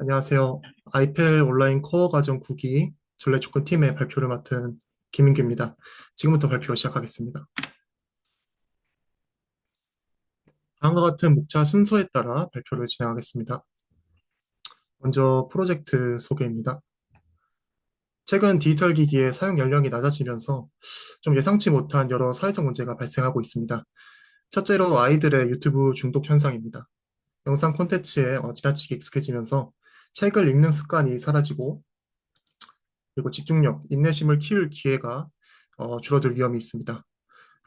안녕하세요. 아이펠 온라인 코어 과정 9기 전래조건 팀의 발표를 맡은 김인규입니다. 지금부터 발표 시작하겠습니다. 다음과 같은 목차 순서에 따라 발표를 진행하겠습니다. 먼저 프로젝트 소개입니다. 최근 디지털 기기의 사용 연령이 낮아지면서 좀 예상치 못한 여러 사회적 문제가 발생하고 있습니다. 첫째로 아이들의 유튜브 중독 현상입니다. 영상 콘텐츠에 지나치게 익숙해지면서 책을 읽는 습관이 사라지고 그리고 집중력, 인내심을 키울 기회가 줄어들 위험이 있습니다.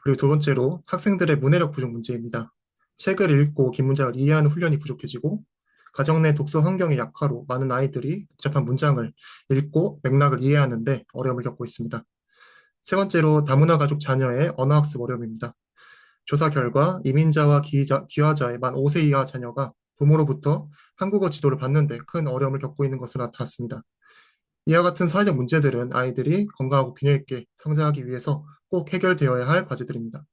그리고 두 번째로 학생들의 문해력 부족 문제입니다. 책을 읽고 긴 문장을 이해하는 훈련이 부족해지고 가정 내 독서 환경의 약화로 많은 아이들이 복잡한 문장을 읽고 맥락을 이해하는데 어려움을 겪고 있습니다. 세 번째로 다문화 가족 자녀의 언어학습 어려움입니다. 조사 결과 이민자와 귀화자의 만 5세 이하 자녀가 부모로부터 한국어 지도를 받는데 큰 어려움을 겪고 있는 것으로 나타났습니다. 이와 같은 사회적 문제들은 아이들이 건강하고 균형 있게 성장하기 위해서 꼭 해결되어야 할 과제들입니다.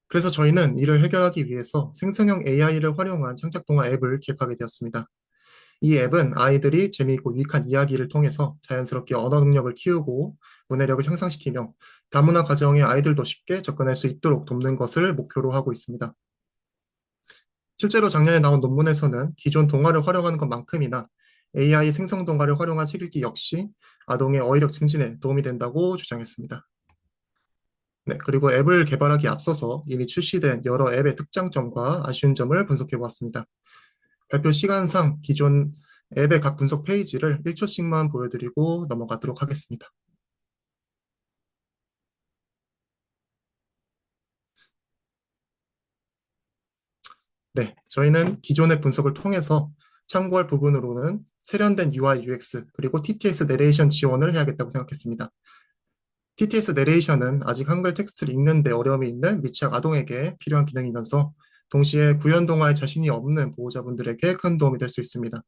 그래서 저희는 이를 해결하기 위해서 생성형 AI를 활용한 창작동화 앱을 기획하게 되었습니다. 이 앱은 아이들이 재미있고 유익한 이야기를 통해서 자연스럽게 언어 능력을 키우고 문해력을 향상시키며 다문화 가정의 아이들도 쉽게 접근할 수 있도록 돕는 것을 목표로 하고 있습니다. 실제로 작년에 나온 논문에서는 기존 동화를 활용하는 것만큼이나 AI 생성 동화를 활용한 책 읽기 역시 아동의 어휘력 증진에 도움이 된다고 주장했습니다. 네, 그리고 앱을 개발하기 앞서서 이미 출시된 여러 앱의 특장점과 아쉬운 점을 분석해 보았습니다. 발표 시간상 기존 앱의 각 분석 페이지를 1초씩만 보여드리고 넘어가도록 하겠습니다. 네, 저희는 기존의 분석을 통해서 참고할 부분으로는 세련된 UI, UX, 그리고 TTS 내레이션 지원을 해야겠다고 생각했습니다. TTS 내레이션은 아직 한글 텍스트를 읽는 데 어려움이 있는 미취학 아동에게 필요한 기능이면서 동시에 구현 동화에 자신이 없는 보호자분들에게 큰 도움이 될 수 있습니다.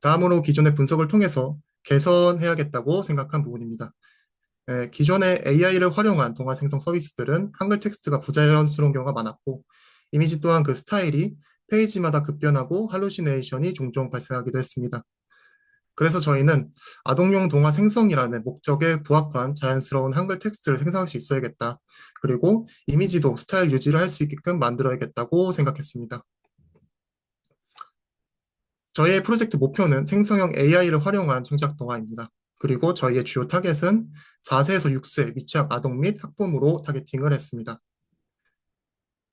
다음으로 기존의 분석을 통해서 개선해야겠다고 생각한 부분입니다. 기존의 AI를 활용한 동화 생성 서비스들은 한글 텍스트가 부자연스러운 경우가 많았고 이미지 또한 그 스타일이 페이지마다 급변하고 할루시네이션이 종종 발생하기도 했습니다. 그래서 저희는 아동용 동화 생성이라는 목적에 부합한 자연스러운 한글 텍스트를 생성할 수 있어야겠다. 그리고 이미지도 스타일 유지를 할 수 있게끔 만들어야겠다고 생각했습니다. 저희의 프로젝트 목표는 생성형 AI를 활용한 창작 동화입니다. 그리고 저희의 주요 타겟은 4세에서 6세 미취학 아동 및 학부모로 타겟팅을 했습니다.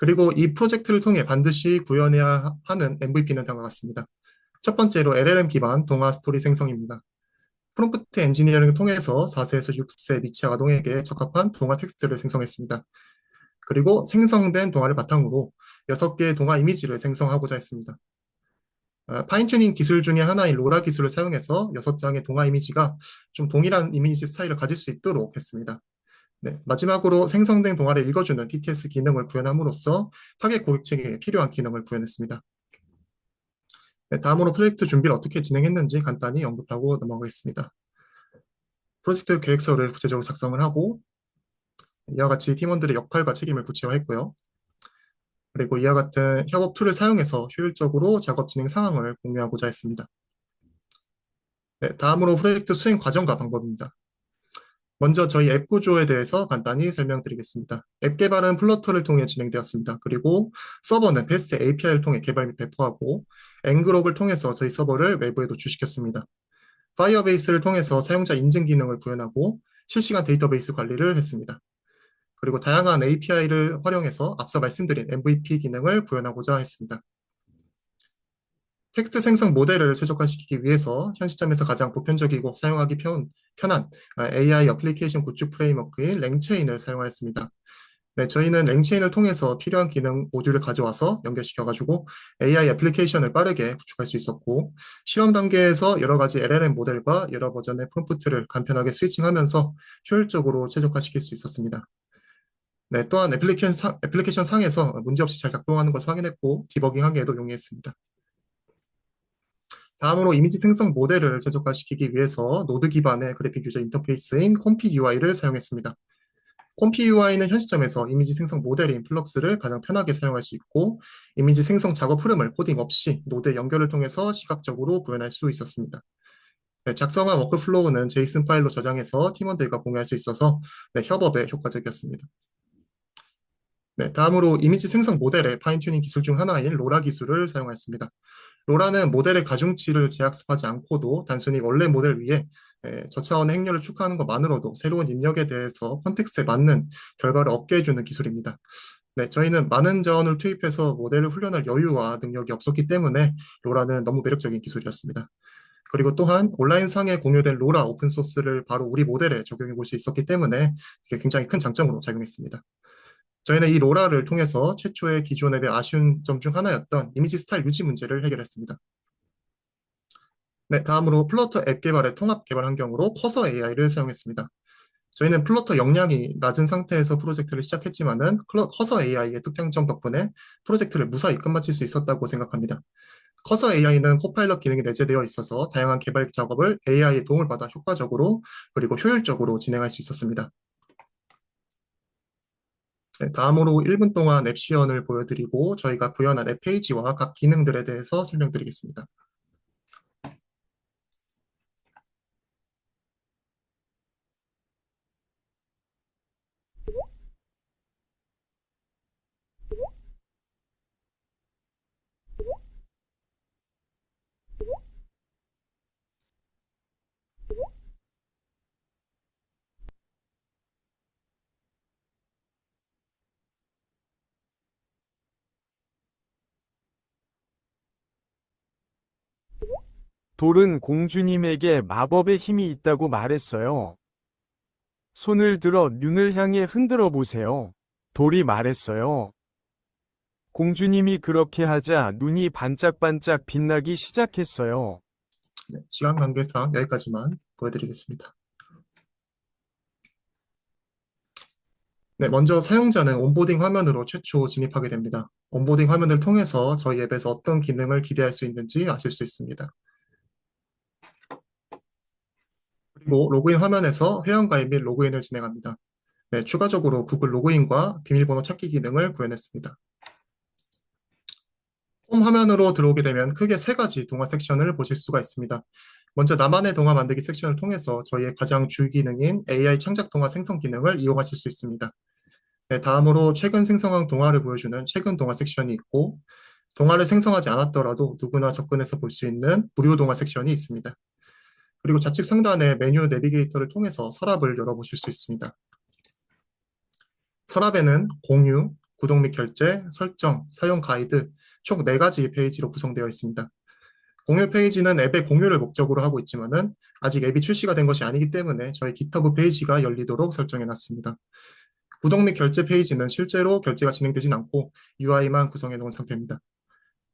그리고 이 프로젝트를 통해 반드시 구현해야 하는 MVP는 다음과 같습니다. 첫 번째로 LLM 기반 동화 스토리 생성입니다. 프롬프트 엔지니어링을 통해서 4세에서 6세 미취학 아동에게 적합한 동화 텍스트를 생성했습니다. 그리고 생성된 동화를 바탕으로 6개의 동화 이미지를 생성하고자 했습니다. 파인튜닝 기술 중에 하나인 로라 기술을 사용해서 6장의 동화 이미지가 좀 동일한 이미지 스타일을 가질 수 있도록 했습니다. 네, 마지막으로 생성된 동화를 읽어주는 TTS 기능을 구현함으로써 타겟 고객층에 필요한 기능을 구현했습니다. 네, 다음으로 프로젝트 준비를 어떻게 진행했는지 간단히 언급하고 넘어가겠습니다. 프로젝트 계획서를 구체적으로 작성을 하고 이와 같이 팀원들의 역할과 책임을 구체화했고요. 그리고 이와 같은 협업 툴을 사용해서 효율적으로 작업 진행 상황을 공유하고자 했습니다. 네, 다음으로 프로젝트 수행 과정과 방법입니다. 먼저 저희 앱 구조에 대해서 간단히 설명드리겠습니다. 앱 개발은 플러터를 통해 진행되었습니다. 그리고 서버는 베스트 API를 통해 개발 및 배포하고 앵그록을 통해서 저희 서버를 외부에 노출시켰습니다. 파이어베이스를 통해서 사용자 인증 기능을 구현하고 실시간 데이터베이스 관리를 했습니다. 그리고 다양한 API를 활용해서 앞서 말씀드린 MVP 기능을 구현하고자 했습니다. 텍스트 생성 모델을 최적화시키기 위해서 현 시점에서 가장 보편적이고 사용하기 편한 AI 어플리케이션 구축 프레임워크인 랭체인을 사용하였습니다. 네, 저희는 랭체인을 통해서 필요한 기능 모듈을 가져와서 연결시켜가지고 AI 애플리케이션을 빠르게 구축할 수 있었고 실험 단계에서 여러 가지 LLM 모델과 여러 버전의 프롬프트를 간편하게 스위칭하면서 효율적으로 최적화시킬 수 있었습니다. 네, 또한 애플리케이션 상에서 문제없이 잘 작동하는 것을 확인했고 디버깅하기에도 용이했습니다. 다음으로 이미지 생성 모델을 최적화시키기 위해서 노드 기반의 그래픽 유저 인터페이스인 콤피 UI를 사용했습니다. 콤피 UI는 현 시점에서 이미지 생성 모델인 플럭스를 가장 편하게 사용할 수 있고, 이미지 생성 작업 흐름을 코딩 없이 노드 연결을 통해서 시각적으로 구현할 수 있었습니다. 네, 작성한 워크플로우는 제이슨 파일로 저장해서 팀원들과 공유할 수 있어서 네, 협업에 효과적이었습니다. 네, 다음으로 이미지 생성 모델의 파인튜닝 기술 중 하나인 로라 기술을 사용했습니다. 로라는 모델의 가중치를 재학습하지 않고도 단순히 원래 모델 위에 저차원의 행렬을 추가하는 것만으로도 새로운 입력에 대해서 컨텍스트에 맞는 결과를 얻게 해주는 기술입니다. 네, 저희는 많은 자원을 투입해서 모델을 훈련할 여유와 능력이 없었기 때문에 로라는 너무 매력적인 기술이었습니다. 그리고 또한 온라인상에 공유된 로라 오픈소스를 바로 우리 모델에 적용해 볼 수 있었기 때문에 이게 굉장히 큰 장점으로 작용했습니다. 저희는 이 로라를 통해서 최초의 기존 앱의 아쉬운 점 중 하나였던 이미지 스타일 유지 문제를 해결했습니다. 네, 다음으로 플러터 앱 개발의 통합 개발 환경으로 커서 AI를 사용했습니다. 저희는 플러터 역량이 낮은 상태에서 프로젝트를 시작했지만은 커서 AI의 특장점 덕분에 프로젝트를 무사히 끝마칠 수 있었다고 생각합니다. 커서 AI는 코파일럿 기능이 내재되어 있어서 다양한 개발 작업을 AI의 도움을 받아 효과적으로 그리고 효율적으로 진행할 수 있었습니다. 네, 다음으로 1분 동안 앱 시연을 보여드리고 저희가 구현한 앱 페이지와 각 기능들에 대해서 설명드리겠습니다. 돌은 공주님에게 마법의 힘이 있다고 말했어요. 손을 들어 눈을 향해 흔들어 보세요. 돌이 말했어요. 공주님이 그렇게 하자 눈이 반짝반짝 빛나기 시작했어요. 네, 시간 관계상 여기까지만 보여드리겠습니다. 네, 먼저 사용자는 온보딩 화면으로 최초 진입하게 됩니다. 온보딩 화면을 통해서 저희 앱에서 어떤 기능을 기대할 수 있는지 아실 수 있습니다. 그리고 로그인 화면에서 회원가입 및 로그인을 진행합니다. 네, 추가적으로 구글 로그인과 비밀번호 찾기 기능을 구현했습니다. 홈 화면으로 들어오게 되면 크게 세 가지 동화 섹션을 보실 수가 있습니다. 먼저 나만의 동화 만들기 섹션을 통해서 저희의 가장 주 기능인 AI 창작 동화 생성 기능을 이용하실 수 있습니다. 네, 다음으로 최근 생성한 동화를 보여주는 최근 동화 섹션이 있고, 동화를 생성하지 않았더라도 누구나 접근해서 볼 수 있는 무료 동화 섹션이 있습니다. 그리고 좌측 상단의 메뉴 내비게이터를 통해서 서랍을 열어보실 수 있습니다. 서랍에는 공유, 구독 및 결제, 설정, 사용 가이드 총 4가지 페이지로 구성되어 있습니다. 공유 페이지는 앱의 공유를 목적으로 하고 있지만은 아직 앱이 출시가 된 것이 아니기 때문에 저희 GitHub 페이지가 열리도록 설정해 놨습니다. 구독 및 결제 페이지는 실제로 결제가 진행되진 않고 UI만 구성해 놓은 상태입니다.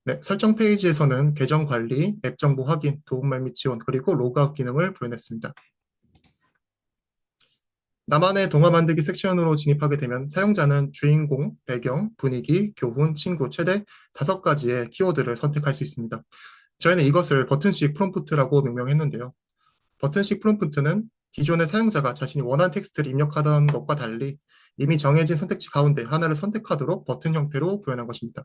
네, 설정 페이지에서는 계정 관리, 앱 정보 확인, 도움말 및 지원, 그리고 로그아웃 기능을 구현했습니다. 나만의 동화 만들기 섹션으로 진입하게 되면 사용자는 주인공, 배경, 분위기, 교훈, 친구, 최대 5가지의 키워드를 선택할 수 있습니다. 저희는 이것을 버튼식 프롬프트라고 명명했는데요. 버튼식 프롬프트는 기존의 사용자가 자신이 원하는 텍스트를 입력하던 것과 달리 이미 정해진 선택지 가운데 하나를 선택하도록 버튼 형태로 구현한 것입니다.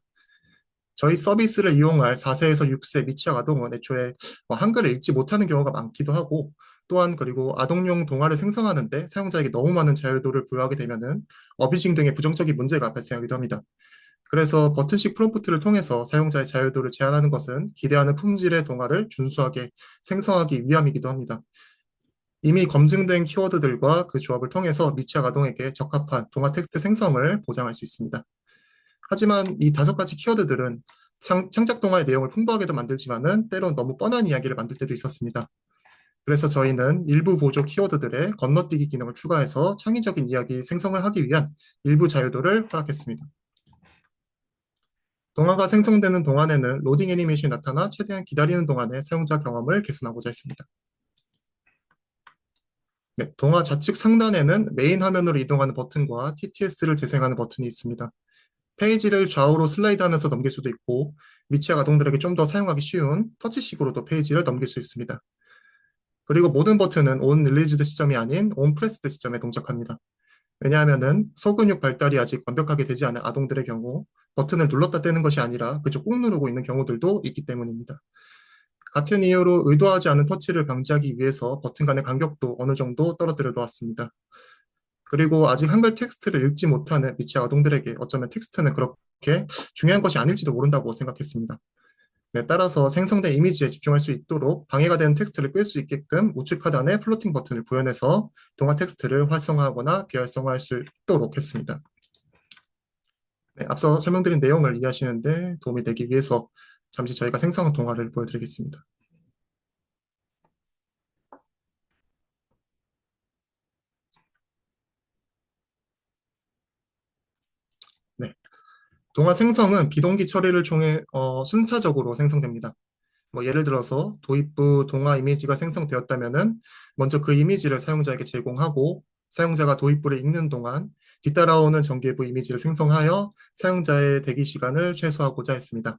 저희 서비스를 이용할 4세에서 6세 미취학 아동은 애초에 한글을 읽지 못하는 경우가 많기도 하고, 또한 그리고 아동용 동화를 생성하는데 사용자에게 너무 많은 자유도를 부여하게 되면은 어뷰징 등의 부정적인 문제가 발생하기도 합니다. 그래서 버튼식 프롬프트를 통해서 사용자의 자유도를 제한하는 것은 기대하는 품질의 동화를 준수하게 생성하기 위함이기도 합니다. 이미 검증된 키워드들과 그 조합을 통해서 미취학 아동에게 적합한 동화 텍스트 생성을 보장할 수 있습니다. 하지만 이 5가지 키워드들은 창작 동화의 내용을 풍부하게도 만들지만은 때론 너무 뻔한 이야기를 만들 때도 있었습니다. 그래서 저희는 일부 보조 키워드들의 건너뛰기 기능을 추가해서 창의적인 이야기 생성을 하기 위한 일부 자유도를 허락했습니다. 동화가 생성되는 동안에는 로딩 애니메이션이 나타나 최대한 기다리는 동안의 사용자 경험을 개선하고자 했습니다. 네, 동화 좌측 상단에는 메인 화면으로 이동하는 버튼과 TTS를 재생하는 버튼이 있습니다. 페이지를 좌우로 슬라이드하면서 넘길 수도 있고 미취학 아동들에게 좀 더 사용하기 쉬운 터치식으로도 페이지를 넘길 수 있습니다. 그리고 모든 버튼은 온 릴리즈드 시점이 아닌 온 프레스드 시점에 동작합니다. 왜냐하면은 소근육 발달이 아직 완벽하게 되지 않은 아동들의 경우 버튼을 눌렀다 떼는 것이 아니라 그저 꾹 누르고 있는 경우들도 있기 때문입니다. 같은 이유로 의도하지 않은 터치를 방지하기 위해서 버튼 간의 간격도 어느 정도 떨어뜨려 놓았습니다. 그리고 아직 한글 텍스트를 읽지 못하는 미취학 아동들에게 어쩌면 텍스트는 그렇게 중요한 것이 아닐지도 모른다고 생각했습니다. 네, 따라서 생성된 이미지에 집중할 수 있도록 방해가 되는 텍스트를 끌 수 있게끔 우측 하단에 플로팅 버튼을 구현해서 동화 텍스트를 활성화하거나 비활성화할 수 있도록 했습니다. 네, 앞서 설명드린 내용을 이해하시는데 도움이 되기 위해서 잠시 저희가 생성한 동화를 보여드리겠습니다. 네, 동화 생성은 비동기 처리를 통해 순차적으로 생성됩니다. 뭐 예를 들어서 도입부 동화 이미지가 생성되었다면은 먼저 그 이미지를 사용자에게 제공하고 사용자가 도입부를 읽는 동안 뒤따라오는 전개부 이미지를 생성하여 사용자의 대기 시간을 최소화하고자 했습니다.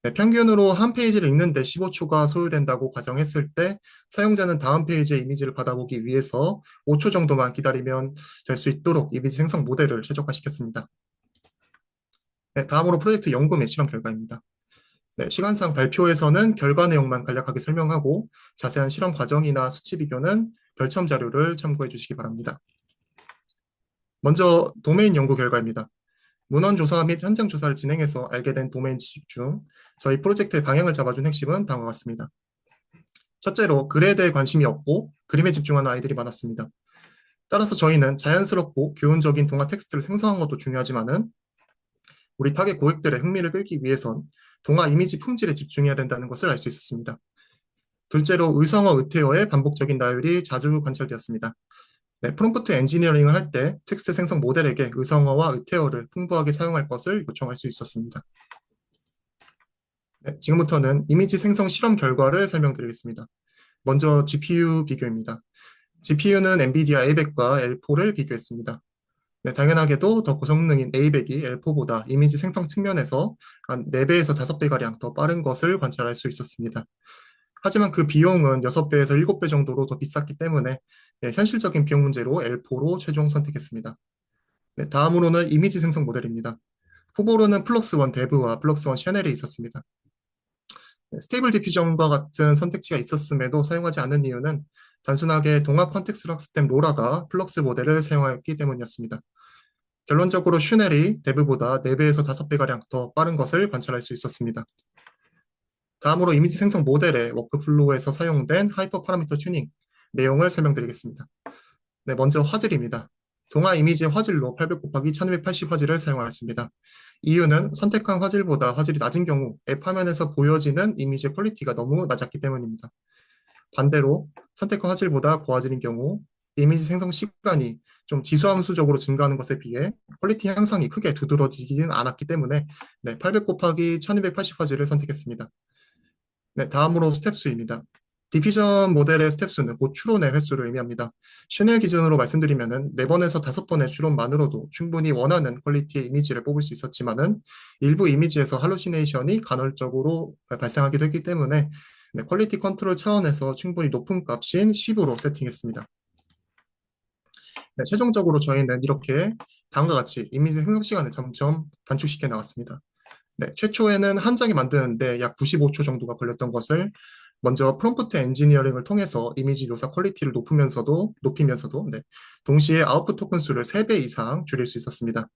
네, 평균으로 한 페이지를 읽는데 15초가 소요된다고 가정했을 때 사용자는 다음 페이지의 이미지를 받아보기 위해서 5초 정도만 기다리면 될 수 있도록 이미지 생성 모델을 최적화시켰습니다. 네, 다음으로 프로젝트 연구 및 실험 결과입니다. 네, 시간상 발표에서는 결과 내용만 간략하게 설명하고 자세한 실험 과정이나 수치 비교는 별첨 자료를 참고해 주시기 바랍니다. 먼저 도메인 연구 결과입니다. 문헌 조사 및 현장 조사를 진행해서 알게 된 도메인 지식 중 저희 프로젝트의 방향을 잡아준 핵심은 다음과 같습니다. 첫째로 글에 대해 관심이 없고 그림에 집중하는 아이들이 많았습니다. 따라서 저희는 자연스럽고 교훈적인 동화 텍스트를 생성한 것도 중요하지만은 우리 타겟 고객들의 흥미를 끌기 위해선 동화 이미지 품질에 집중해야 된다는 것을 알 수 있었습니다. 둘째로 의성어, 의태어의 반복적인 나열이 자주 관찰되었습니다. 네, 프롬프트 엔지니어링을 할 때 텍스트 생성 모델에게 의성어와 의태어를 풍부하게 사용할 것을 요청할 수 있었습니다. 네, 지금부터는 이미지 생성 실험 결과를 설명드리겠습니다. 먼저 GPU 비교입니다. GPU는 엔비디아 A100과 L4를 비교했습니다. 네, 당연하게도 더 고성능인 A100이 L4보다 이미지 생성 측면에서 한 4배에서 5배가량 더 빠른 것을 관찰할 수 있었습니다. 하지만 그 비용은 6배에서 7배 정도로 더 비쌌기 때문에 네, 현실적인 비용 문제로 L4로 최종 선택했습니다. 네, 다음으로는 이미지 생성 모델입니다. 후보로는 플럭스1 데브와 플럭스1 샤넬이 있었습니다. 네, 스테이블 디퓨전과 같은 선택지가 있었음에도 사용하지 않은 이유는 단순하게 동화 컨텍스트 학습된 로라가 플럭스 모델을 사용하였기 때문이었습니다. 결론적으로 슈넬이 데브보다 4배에서 5배가량 더 빠른 것을 관찰할 수 있었습니다. 다음으로 이미지 생성 모델의 워크플로우에서 사용된 하이퍼 파라미터 튜닝 내용을 설명드리겠습니다. 네, 먼저 화질입니다. 동화 이미지의 화질로 800 곱하기 1280 화질을 사용하였습니다. 이유는 선택한 화질보다 화질이 낮은 경우 앱 화면에서 보여지는 이미지의 퀄리티가 너무 낮았기 때문입니다. 반대로 선택한 화질보다 고화질인 경우 이미지 생성 시간이 좀 지수함수적으로 증가하는 것에 비해 퀄리티 향상이 크게 두드러지지는 않았기 때문에 네, 800 곱하기 1280 화질을 선택했습니다. 네, 다음으로 스텝 수입니다. 디피전 모델의 스텝 수는 곧 추론의 횟수를 의미합니다. 슈넬 기준으로 말씀드리면은 4번에서 5번의 추론만으로도 충분히 원하는 퀄리티의 이미지를 뽑을 수 있었지만은 일부 이미지에서 할루시네이션이 간헐적으로 발생하기도 했기 때문에 네, 퀄리티 컨트롤 차원에서 충분히 높은 값인 10으로 세팅했습니다. 네, 최종적으로 저희는 이렇게 다음과 같이 이미지 생성 시간을 점점 단축시켜 나갔습니다. 네, 최초에는 한 장이 만드는데 약 95초 정도가 걸렸던 것을 먼저 프롬프트 엔지니어링을 통해서 이미지 묘사 퀄리티를 높이면서도 네, 동시에 아웃풋 토큰 수를 3배 이상 줄일 수 있었습니다.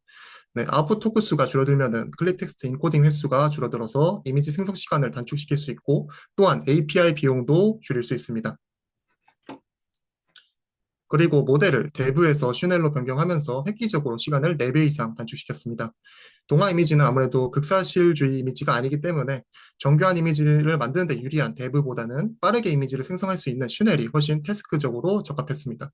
네, 아웃풋 토큰 수가 줄어들면은 클립 텍스트 인코딩 횟수가 줄어들어서 이미지 생성 시간을 단축시킬 수 있고 또한 API 비용도 줄일 수 있습니다. 그리고 모델을 데브에서 슈넬로 변경하면서 획기적으로 시간을 4배 이상 단축시켰습니다. 동화 이미지는 아무래도 극사실주의 이미지가 아니기 때문에 정교한 이미지를 만드는 데 유리한 데브보다는 빠르게 이미지를 생성할 수 있는 슈넬이 훨씬 태스크적으로 적합했습니다.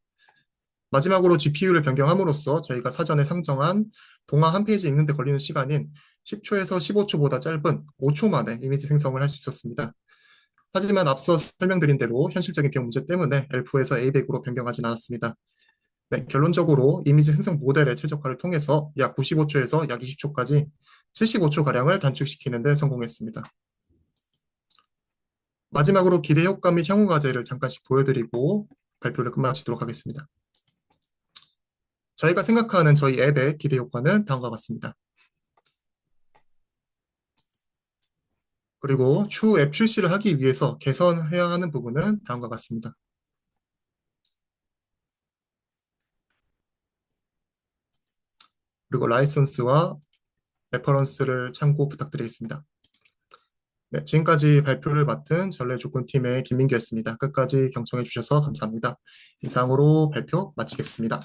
마지막으로 GPU를 변경함으로써 저희가 사전에 상정한 동화 한 페이지 읽는 데 걸리는 시간인 10초에서 15초보다 짧은 5초 만에 이미지 생성을 할 수 있었습니다. 하지만 앞서 설명드린 대로 현실적인 비용 문제 때문에 L4에서 A100으로 변경하진 않았습니다. 네, 결론적으로 이미지 생성 모델의 최적화를 통해서 약 95초에서 약 20초까지 75초가량을 단축시키는 데 성공했습니다. 마지막으로 기대 효과 및 향후 과제를 잠깐씩 보여드리고 발표를 끝마치도록 하겠습니다. 저희가 생각하는 저희 앱의 기대 효과는 다음과 같습니다. 그리고 추후 앱 출시를 하기 위해서 개선해야 하는 부분은 다음과 같습니다. 그리고 라이선스와 레퍼런스를 참고 부탁드리겠습니다. 네, 지금까지 발표를 맡은 전래조건팀의 김민규였습니다. 끝까지 경청해 주셔서 감사합니다. 이상으로 발표 마치겠습니다.